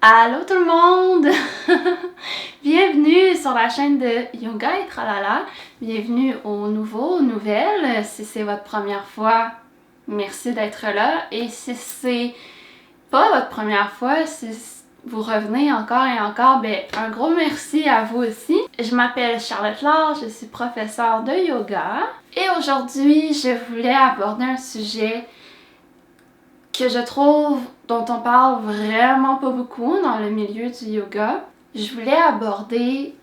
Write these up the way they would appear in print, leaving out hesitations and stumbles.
Allô tout le monde! Bienvenue sur la chaîne de Yoga et Tralala. Bienvenue aux nouveaux, aux nouvelles. Si c'est votre première fois, merci d'être là. Et si c'est pas votre première fois, si vous revenez encore et encore, ben un gros merci à vous aussi. Je m'appelle Charlotte Laure, je suis professeure de yoga. Et aujourd'hui, je voulais aborder un sujet que je trouve dont on parle vraiment pas beaucoup dans le milieu du yoga. Je voulais aborder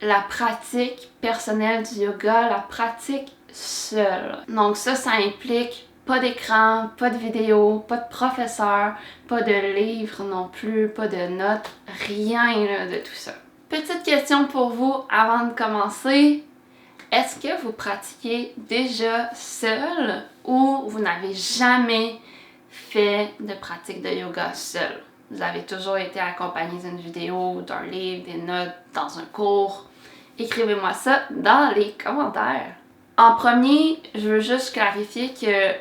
la pratique personnelle du yoga, la pratique seule. Donc ça implique pas d'écran, pas de vidéo, pas de professeur, pas de livre non plus, pas de notes, rien là, de tout ça. Petite question pour vous avant de commencer. Est-ce que vous pratiquez déjà seul ou vous n'avez jamais fait de pratique de yoga seul? Vous avez toujours été accompagné d'une vidéo, d'un livre, des notes, dans un cours? Écrivez-moi ça dans les commentaires. En premier, je veux juste clarifier que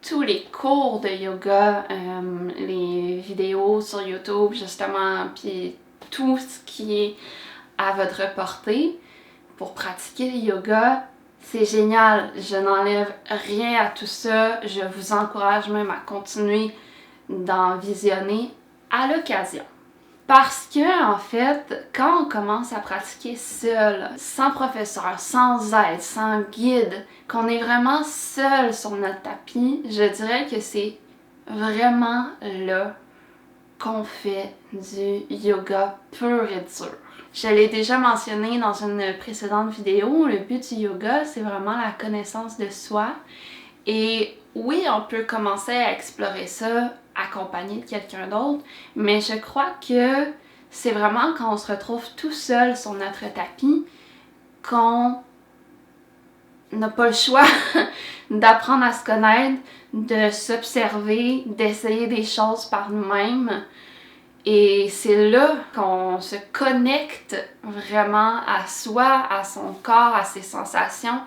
tous les cours de yoga, les vidéos sur YouTube justement, puis tout ce qui est à votre portée pour pratiquer le yoga, c'est génial. Je n'enlève rien à tout ça. Je vous encourage même à continuer d'en visionner à l'occasion. Parce que, en fait, quand on commence à pratiquer seul, sans professeur, sans aide, sans guide, qu'on est vraiment seul sur notre tapis, je dirais que c'est vraiment là qu'on fait du yoga pur et dur. Je l'ai déjà mentionné dans une précédente vidéo, le but du yoga, c'est vraiment la connaissance de soi. Et oui, on peut commencer à explorer ça accompagné de quelqu'un d'autre, mais je crois que c'est vraiment quand on se retrouve tout seul sur notre tapis qu'on n'a pas le choix d'apprendre à se connaître, de s'observer, d'essayer des choses par nous-mêmes. Et c'est là qu'on se connecte vraiment à soi, à son corps, à ses sensations.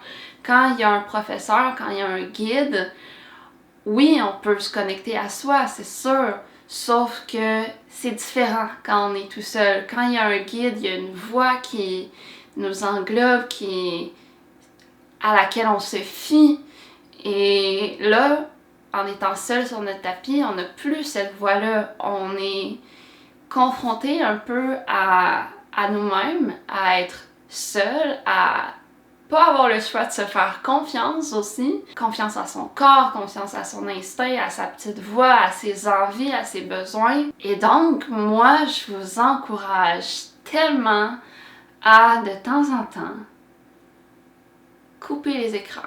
Quand il y a un professeur, quand il y a un guide, oui, on peut se connecter à soi, c'est sûr. Sauf que c'est différent quand on est tout seul. Quand il y a un guide, il y a une voix qui nous englobe, à laquelle on se fie. Et là, en étant seul sur notre tapis, on n'a plus cette voix-là. On est confronté un peu à nous-mêmes, à être seul, à pas avoir le choix de se faire confiance aussi. Confiance à son corps, confiance à son instinct, à sa petite voix, à ses envies, à ses besoins. Et donc, moi, je vous encourage tellement à, de temps en temps, couper les écrans.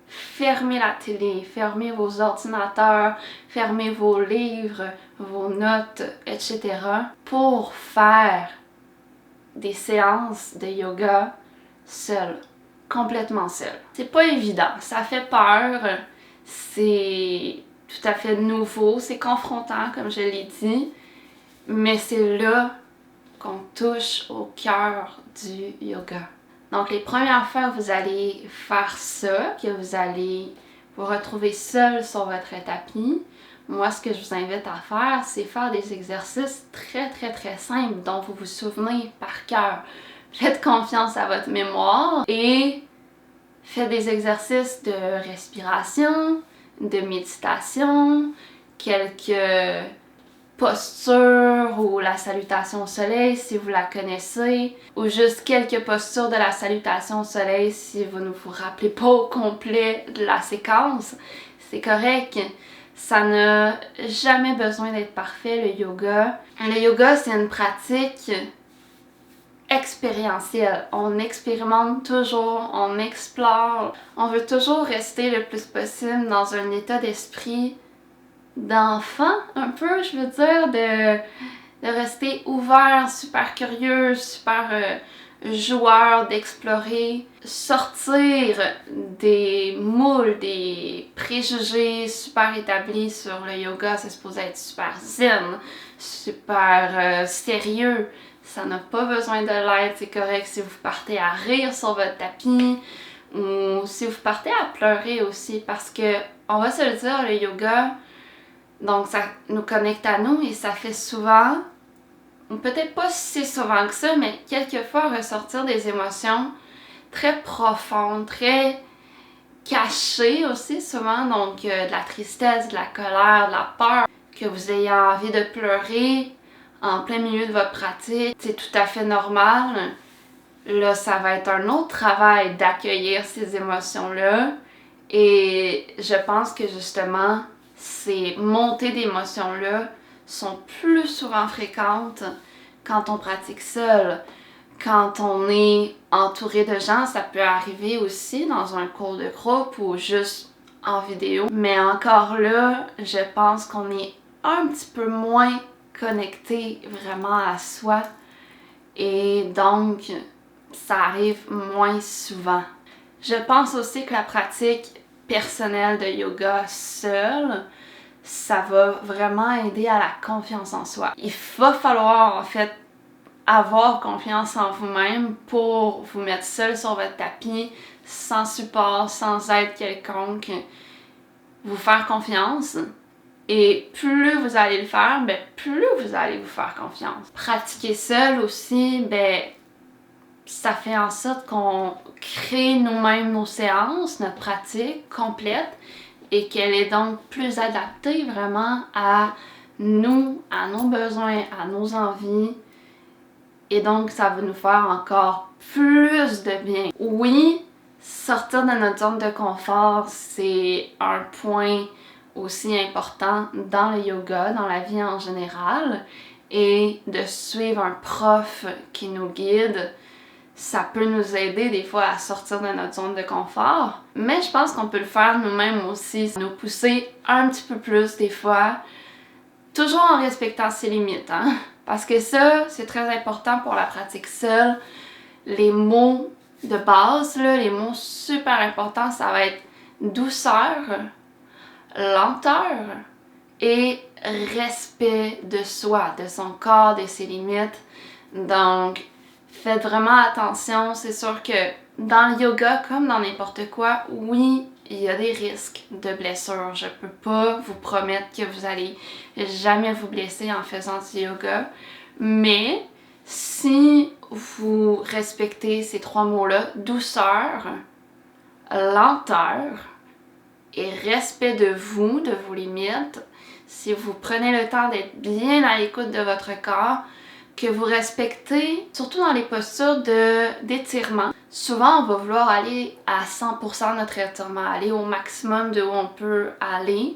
Fermez la télé, fermez vos ordinateurs, fermez vos livres, vos notes, etc. pour faire des séances de yoga seul. Complètement seul. C'est pas évident, ça fait peur, c'est tout à fait nouveau, c'est confrontant comme je l'ai dit, mais c'est là qu'on touche au cœur du yoga. Donc les premières fois que vous allez faire ça, que vous allez vous retrouver seul sur votre tapis, moi ce que je vous invite à faire, c'est faire des exercices très simples dont vous vous souvenez par cœur. Faites confiance à votre mémoire et faites des exercices de respiration, de méditation, quelques postures ou la salutation au soleil si vous la connaissez, ou juste quelques postures de la salutation au soleil si vous ne vous rappelez pas au complet de la séquence. C'est correct. Ça n'a jamais besoin d'être parfait, le yoga. Le yoga, c'est une pratique expérientielle. On expérimente toujours, on explore. On veut toujours rester le plus possible dans un état d'esprit d'enfant, un peu, je veux dire, de rester ouvert, super curieux, super joueur, d'explorer, sortir des moules, des préjugés super établis sur le yoga. C'est supposé être super zen, super sérieux. Ça n'a pas besoin de l'être, c'est correct si vous partez à rire sur votre tapis ou si vous partez à pleurer aussi, parce que, on va se le dire, le yoga, donc ça nous connecte à nous et ça fait souvent peut-être pas si souvent que ça, mais quelquefois ressortir des émotions très profondes, très cachées aussi souvent, donc de la tristesse, de la colère, de la peur, que vous ayez envie de pleurer en plein milieu de votre pratique, c'est tout à fait normal. Là, ça va être un autre travail d'accueillir ces émotions-là. Et je pense que justement, ces montées d'émotions-là sont plus souvent fréquentes quand on pratique seul. Quand on est entouré de gens, ça peut arriver aussi dans un cours de groupe ou juste en vidéo. Mais encore là, je pense qu'on est un petit peu moins connecté vraiment à soi. Et donc, ça arrive moins souvent. Je pense aussi que la pratique personnelle de yoga seule, ça va vraiment aider à la confiance en soi. Il va falloir en fait avoir confiance en vous-même pour vous mettre seul sur votre tapis, sans support, sans aide quelconque, vous faire confiance. Et plus vous allez le faire, ben plus vous allez vous faire confiance. Pratiquer seul aussi, ben ça fait en sorte qu'on crée nous-mêmes nos séances, notre pratique complète, et qu'elle est donc plus adaptée vraiment à nous, à nos besoins, à nos envies. Et donc, ça va nous faire encore plus de bien. Oui, sortir de notre zone de confort, c'est un point aussi important dans le yoga, dans la vie en général. Et de suivre un prof qui nous guide, ça peut nous aider des fois à sortir de notre zone de confort. Mais je pense qu'on peut le faire nous-mêmes aussi, nous pousser un petit peu plus des fois, toujours en respectant ses limites, hein? Parce que ça, c'est très important pour la pratique seule. Les mots de base, là, les mots super importants, ça va être douceur, lenteur et respect de soi, de son corps, de ses limites. Donc, faites vraiment attention. C'est sûr que dans le yoga, comme dans n'importe quoi, oui, il y a des risques de blessures. Je peux pas vous promettre que vous allez jamais vous blesser en faisant du yoga. Mais si vous respectez ces trois mots-là, douceur, lenteur et respect de vous, de vos limites, si vous prenez le temps d'être bien à l'écoute de votre corps, que vous respectez, surtout dans les postures d'étirement. Souvent, on va vouloir aller à 100% de notre étirement, aller au maximum de où on peut aller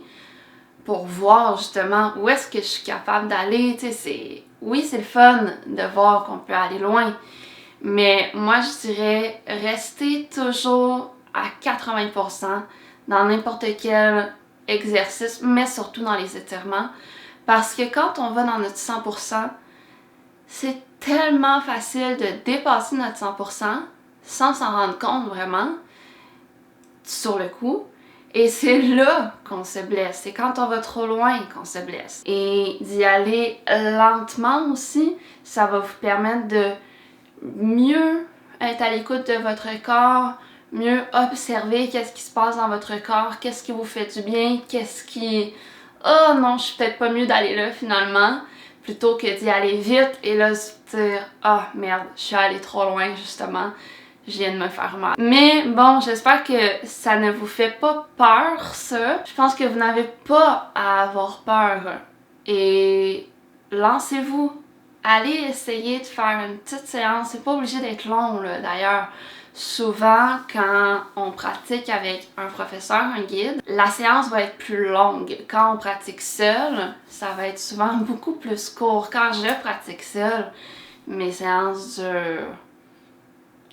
pour voir justement où est-ce que je suis capable d'aller. Oui, c'est le fun de voir qu'on peut aller loin, mais moi, je dirais rester toujours à 80% dans n'importe quel exercice, mais surtout dans les étirements, parce que quand on va dans notre 100%, c'est tellement facile de dépasser notre 100% sans s'en rendre compte vraiment sur le coup. Et c'est là qu'on se blesse. C'est quand on va trop loin qu'on se blesse. Et d'y aller lentement aussi, ça va vous permettre de mieux être à l'écoute de votre corps, mieux observer qu'est-ce qui se passe dans votre corps, qu'est-ce qui vous fait du bien, qu'est-ce qui... Oh non, je suis peut-être pas mieux d'aller là finalement, plutôt que d'y aller vite et là se dire « Ah merde, je suis allée trop loin justement, je viens de me faire mal. » Mais bon, j'espère que ça ne vous fait pas peur ça. Je pense que vous n'avez pas à avoir peur et lancez-vous. Allez essayer de faire une petite séance, c'est pas obligé d'être long là d'ailleurs. Souvent, quand on pratique avec un professeur, un guide, la séance va être plus longue. Quand on pratique seul, ça va être souvent beaucoup plus court. Quand je pratique seul, mes séances durent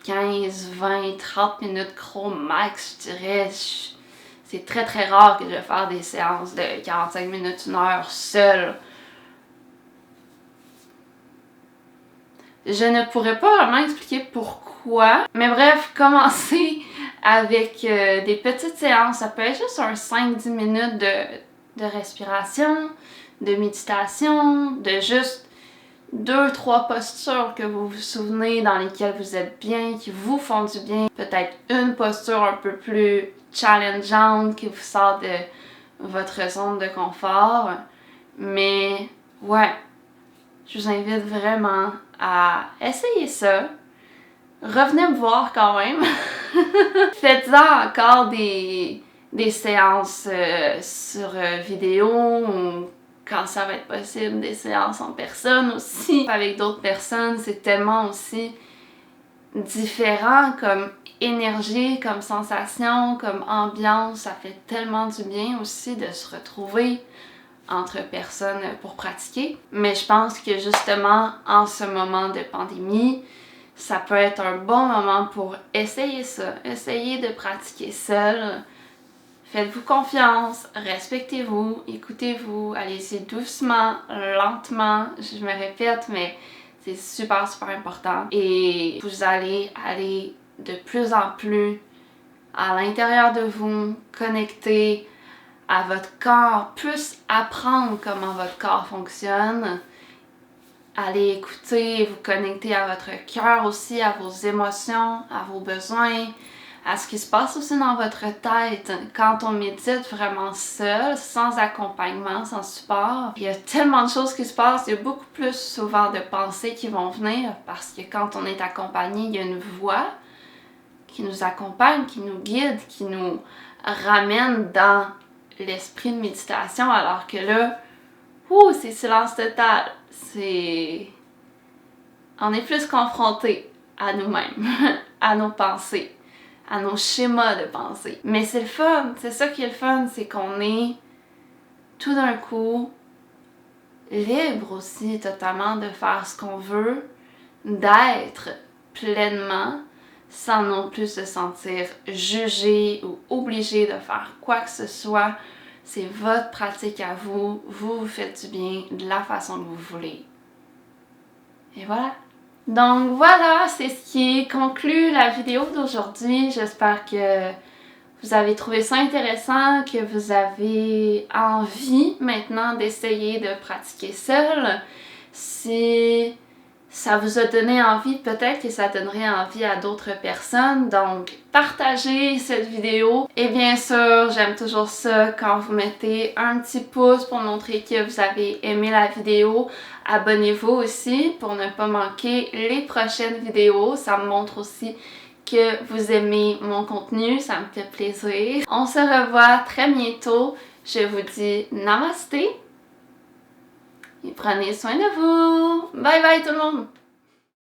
15, 20, 30 minutes gros max, je dirais. C'est très très rare que je vais faire des séances de 45 minutes, 1 heure seule. Je ne pourrais pas vraiment expliquer pourquoi, mais bref, commencez avec des petites séances. Ça peut être juste un 5-10 minutes de respiration, de méditation, de juste 2-3 postures que vous vous souvenez dans lesquelles vous êtes bien, qui vous font du bien. Peut-être une posture un peu plus challengeante qui vous sort de votre zone de confort. Mais ouais, je vous invite vraiment à essayer ça. Revenez me voir quand même. Faites-en encore des séances sur vidéo ou quand ça va être possible, des séances en personne aussi. Avec d'autres personnes, c'est tellement aussi différent comme énergie, comme sensation, comme ambiance. Ça fait tellement du bien aussi de se retrouver entre personnes pour pratiquer. Mais je pense que justement, en ce moment de pandémie, ça peut être un bon moment pour essayer ça. Essayez de pratiquer seul. Faites-vous confiance, respectez-vous, écoutez-vous, allez-y doucement, lentement. Je me répète, mais c'est super, super important. Et vous allez aller de plus en plus à l'intérieur de vous, connecter à votre corps, plus apprendre comment votre corps fonctionne. Allez écouter, vous connecter à votre cœur aussi, à vos émotions, à vos besoins, à ce qui se passe aussi dans votre tête. Quand on médite vraiment seul, sans accompagnement, sans support, il y a tellement de choses qui se passent, il y a beaucoup plus souvent de pensées qui vont venir parce que quand on est accompagné, il y a une voix qui nous accompagne, qui nous guide, qui nous ramène dans l'esprit de méditation, alors que là, c'est silence total. On est plus confronté à nous-mêmes, à nos pensées, à nos schémas de pensée. Mais c'est le fun, c'est ça qui est le fun, c'est qu'on est tout d'un coup libre aussi totalement de faire ce qu'on veut, d'être pleinement, sans non plus se sentir jugé ou obligé de faire quoi que ce soit. C'est votre pratique à vous, vous faites du bien de la façon que vous voulez. Et voilà. Donc voilà, c'est ce qui conclut la vidéo d'aujourd'hui. J'espère que vous avez trouvé ça intéressant, que vous avez envie maintenant d'essayer de pratiquer seul. Si ça vous a donné envie, peut-être que ça donnerait envie à d'autres personnes. Donc, partagez cette vidéo. Et bien sûr, j'aime toujours ça quand vous mettez un petit pouce pour montrer que vous avez aimé la vidéo. Abonnez-vous aussi pour ne pas manquer les prochaines vidéos. Ça me montre aussi que vous aimez mon contenu. Ça me fait plaisir. On se revoit très bientôt. Je vous dis namasté. Et prenez soin de vous. Bye bye tout le monde!